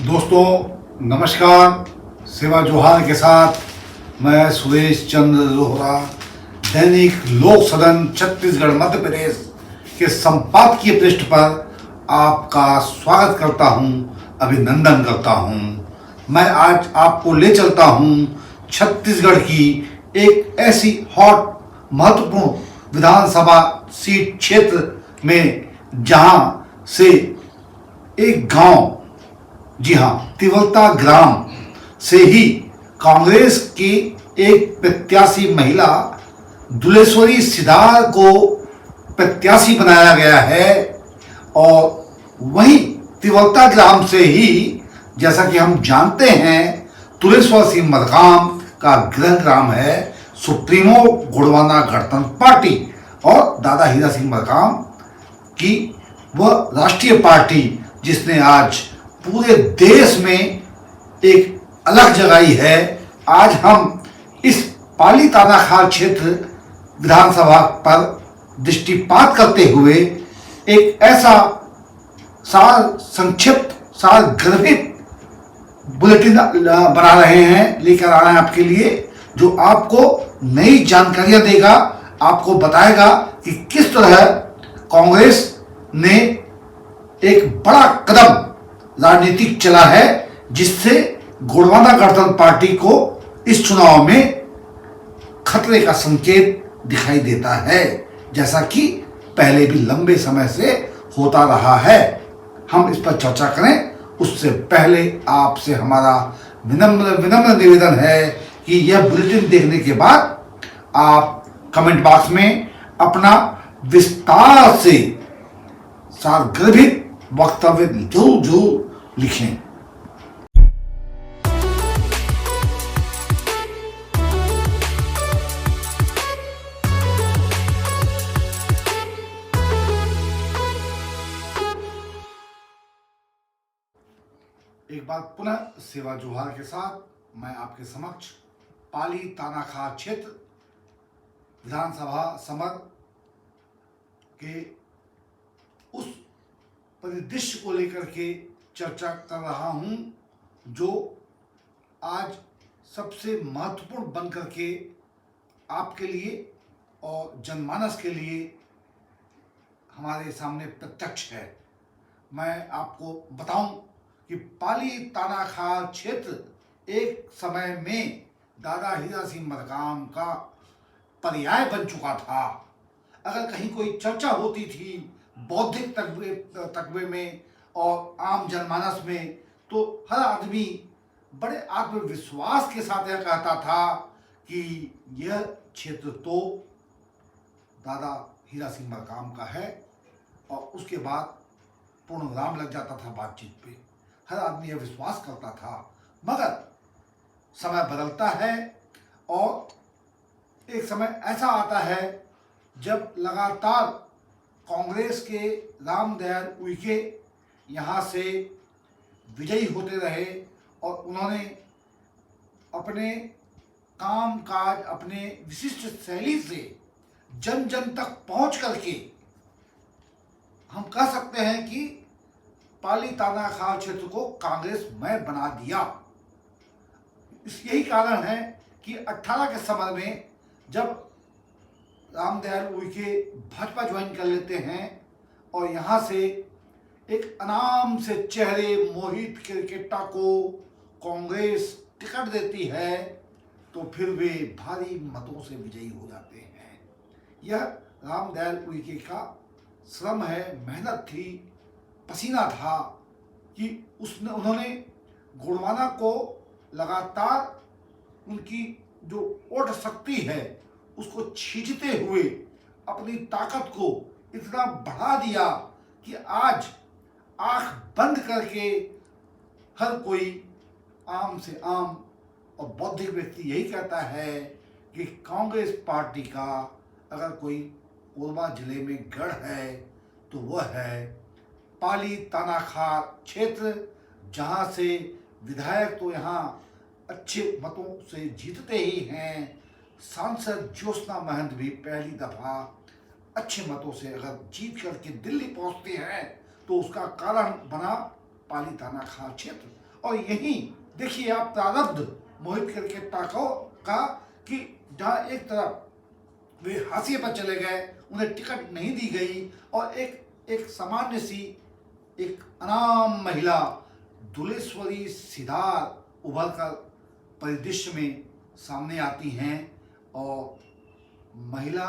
दोस्तों नमस्कार। सेवा जोहार के साथ मैं सुरेश चंद्र रोहरा दैनिक लोक सदन छत्तीसगढ़ मध्य प्रदेश के संपादकीय पृष्ठ पर आपका स्वागत करता हूं, अभिनंदन करता हूं। मैं आज आपको ले चलता हूं छत्तीसगढ़ की एक ऐसी हॉट महत्वपूर्ण विधानसभा सीट क्षेत्र में जहां से एक गांव, जी हाँ, तिवलता ग्राम से ही कांग्रेस की एक प्रत्याशी महिला दुलेश्वरी सिदार को प्रत्याशी बनाया गया है। और वहीं तिवलता ग्राम से ही, जैसा कि हम जानते हैं, तुलेश्वर सिंह मरकाम का गृह ग्राम है सुप्रीमो गोंडवाना गणतंत्र पार्टी और दादा हीरा सिंह मरकाम की वह राष्ट्रीय पार्टी जिसने आज पूरे देश में एक अलग जगाई है। आज हम इस पाली तानाखार क्षेत्र विधानसभा पर दृष्टिपात करते हुए एक ऐसा संक्षिप्त गर्भित बुलेटिन बना रहे हैं, लेकर आ रहे हैं आपके लिए, जो आपको नई जानकारियां देगा, आपको बताएगा कि किस तरह कांग्रेस ने एक बड़ा कदम राजनीतिक चला है जिससे गोंडवाना गणतंत्र पार्टी को इस चुनाव में खतरे का संकेत दिखाई देता है, जैसा कि पहले भी लंबे समय से होता रहा है। हम इस पर चर्चा करें उससे पहले आपसे हमारा विनम्र निवेदन है कि यह बुलेटिन देखने के बाद आप कमेंट बॉक्स में अपना विस्तार से सारगर्भित वक्तव्य जरूर लिखें। एक बार पुनः सेवा जोहार के साथ मैं आपके समक्ष पाली तानाखार क्षेत्र विधानसभा समर के उस परिदृश्य को लेकर के चर्चा कर रहा हूं जो आज सबसे महत्वपूर्ण बनकर के आपके लिए और जनमानस के लिए हमारे सामने प्रत्यक्ष है। मैं आपको बताऊं कि पाली तानाखार क्षेत्र एक समय में दादा हीरा सिंह मरकाम का पर्याय बन चुका था। अगर कहीं कोई चर्चा होती थी बौद्धिक तकबे में और आम जनमानस में, तो हर आदमी बड़े आत्मविश्वास के साथ यह कहता था कि यह क्षेत्र तो दादा हीरा सिंह मरकाम का है, और उसके बाद पूर्ण विराम लग जाता था बातचीत पे। हर आदमी यह विश्वास करता था। मगर समय बदलता है और एक समय ऐसा आता है जब लगातार कांग्रेस के रामदयाल उइके यहाँ से विजयी होते रहे और उन्होंने अपने काम काज, अपने विशिष्ट शैली से जन जन तक पहुंच करके हम कह सकते हैं कि पाली तानाखार क्षेत्र को कांग्रेसमय बना दिया। यही कारण है कि 18 के समय में जब रामदयाल उइके भाजपा ज्वाइन कर लेते हैं और यहाँ से एक अनाम से चेहरे मोहित केरकेट्टा को कांग्रेस टिकट देती है, तो फिर वे भारी मतों से विजयी हो जाते हैं। यह रामदयाल उइके का श्रम है, मेहनत थी, पसीना था कि उन्होंने गोंडवाना को लगातार उनकी जो ओट शक्ति है उसको छींचते हुए अपनी ताकत को इतना बढ़ा दिया कि आज आंख बंद करके हर कोई आम से आम और बौद्धिक व्यक्ति यही कहता है कि कांग्रेस पार्टी का अगर कोई कोरबा जिले में गढ़ है तो वह है पाली तानाखार क्षेत्र, जहां से विधायक तो यहाँ अच्छे मतों से जीतते ही हैं, सांसद ज्योत्सना महंत भी पहली दफा अच्छे मतों से अगर जीत करके दिल्ली पहुंचते हैं तो उसका कारण बना पाली तानाखार क्षेत्र। और यहीं देखिए आप प्रारब्ध मोहित करके टाको का कि जहाँ एक तरफ वे हाशिए पर चले गए, उन्हें टिकट नहीं दी गई और एक सामान्य सी एक अनाम महिला दुलेश्वरी सिद्धार्थ उभर कर परिदृश्य में सामने आती हैं और महिला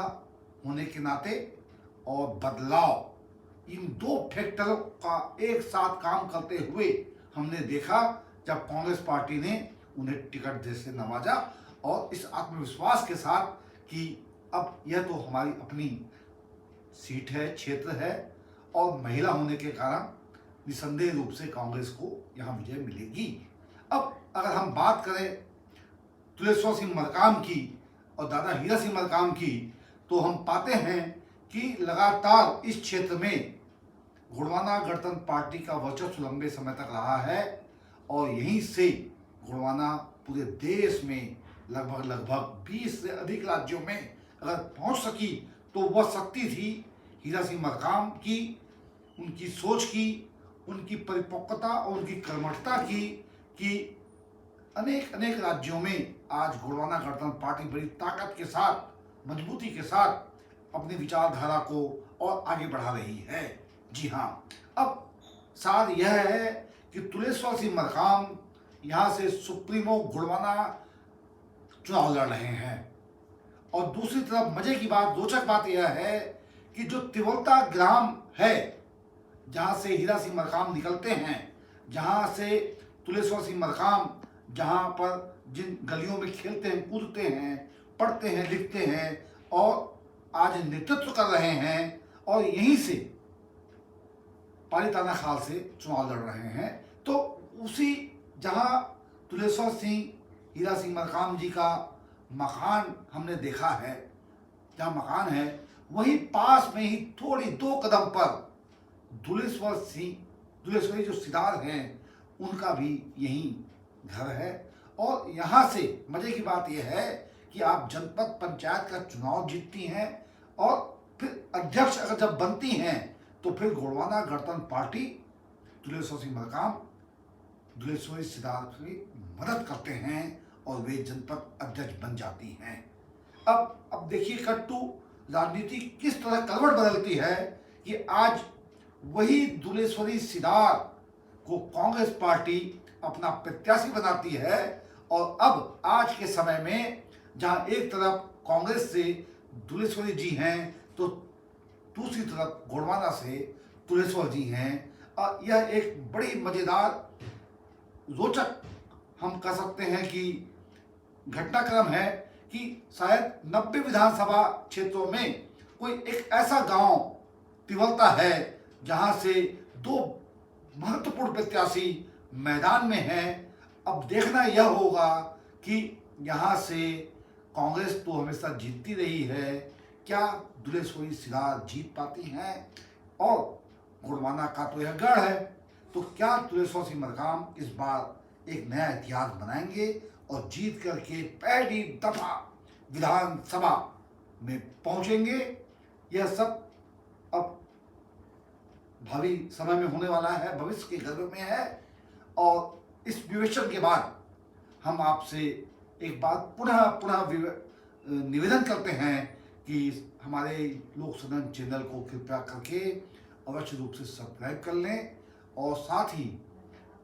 होने के नाते और बदलाव इन दो फैक्टरों का एक साथ काम करते हुए हमने देखा जब कांग्रेस पार्टी ने उन्हें टिकट दे से नवाजा और इस आत्मविश्वास के साथ कि अब यह तो हमारी अपनी सीट है, क्षेत्र है और महिला होने के कारण निसंदेह रूप से कांग्रेस को यहाँ विजय मिलेगी। अब अगर हम बात करें तुलेश्वर सिंह मरकाम की और दादा हीरा सिंह मरकाम की, तो हम पाते हैं कि लगातार इस क्षेत्र में गोंडवाना गणतंत्र पार्टी का वर्चस्व लंबे समय तक रहा है और यहीं से गोंडवाना पूरे देश में लगभग 20 से अधिक राज्यों में अगर पहुंच सकी तो वह शक्ति थी हीरा सिंह मरकाम की, उनकी सोच की, उनकी परिपक्वता और उनकी कर्मठता की कि अनेक राज्यों में आज गोंडवाना गणतंत्र पार्टी बड़ी ताकत के साथ, मजबूती के साथ अपनी विचारधारा को और आगे बढ़ा रही है। जी हाँ, अब सार यह है कि तुलेश्वर सिंह मरकाम यहाँ से सुप्रीमो गोंडवाना चुनाव लड़ रहे हैं और दूसरी तरफ मजे की बात, रोचक बात यह है कि जो तिवलता ग्राम है जहाँ से हीरा सिंह मरकाम निकलते हैं, जहाँ से तुलेश्वर सिंह मरकाम जहाँ पर जिन गलियों में खेलते हैं, कूदते हैं, पढ़ते हैं, लिखते हैं और आज नेतृत्व कर रहे हैं और यहीं से पालीताना खाल से चुनाव लड़ रहे हैं, तो उसी जहाँ तुलेश्वर सिंह हीरा सिंह मरकाम जी का मकान हमने देखा है, जहाँ मकान है वहीं पास में ही थोड़ी 2 कदम पर दुलेश्वरी जो सिद्धार्थ हैं उनका भी यही घर है। और यहाँ से मजे की बात यह है कि आप जनपद पंचायत का चुनाव जीतती हैं और फिर अध्यक्ष अगर जब बनती हैं तो फिर गोंडवाना गणतंत्र पार्टी तुलेश्वर सिंह मरकाम दुलेश्वरी सिद्धार्थ की मदद करते हैं और वे जनपद अध्यक्ष बन जाती हैं। अब देखिए कट्टू राजनीति किस तरह करवट बदलती है कि आज वही दुलेश्वरी सिद्धार्थ को कांग्रेस पार्टी अपना प्रत्याशी बनाती है और अब आज के समय में जहां एक तरफ कांग्रेस से दुलेश्वरी जी हैं तो दूसरी तरफ गोंडवाना से तुलेश्वर जी हैं और यह एक बड़ी मजेदार, रोचक हम कह सकते हैं कि घटनाक्रम है कि शायद 90 विधानसभा क्षेत्रों में कोई एक ऐसा गांव तिवलता है जहां से 2 महत्वपूर्ण प्रत्याशी मैदान में हैं। अब देखना यह होगा कि यहाँ से कांग्रेस तो हमेशा जीतती रही है, क्या दुलेश्वरी सिद्धार्थ जीत पाती हैं और गोंडवाना का तो यह गढ़ है, तो क्या तुलेश्वर सिंह मरकाम इस बार एक नया इतिहास बनाएंगे और जीत करके पहली दफा विधानसभा में पहुंचेंगे। यह सब अब भावी समय में होने वाला है, भविष्य के गर्भ में है और इस विवेचन के बाद हम आपसे एक बात पुनः निवेदन करते हैं कि हमारे लोक सदन चैनल को कृपया करके अवश्य रूप से सब्सक्राइब कर लें और साथ ही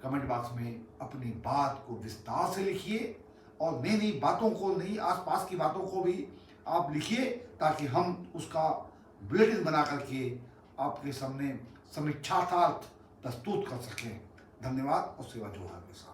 कमेंट बॉक्स में अपनी बात को विस्तार से लिखिए और नई नई बातों को, नई आसपास की बातों को भी आप लिखिए ताकि हम उसका बुलेटिन बना करके आपके सामने समीक्षार्थ प्रस्तुत कर सकें। धन्यवाद और सेवा जोहार के साथ।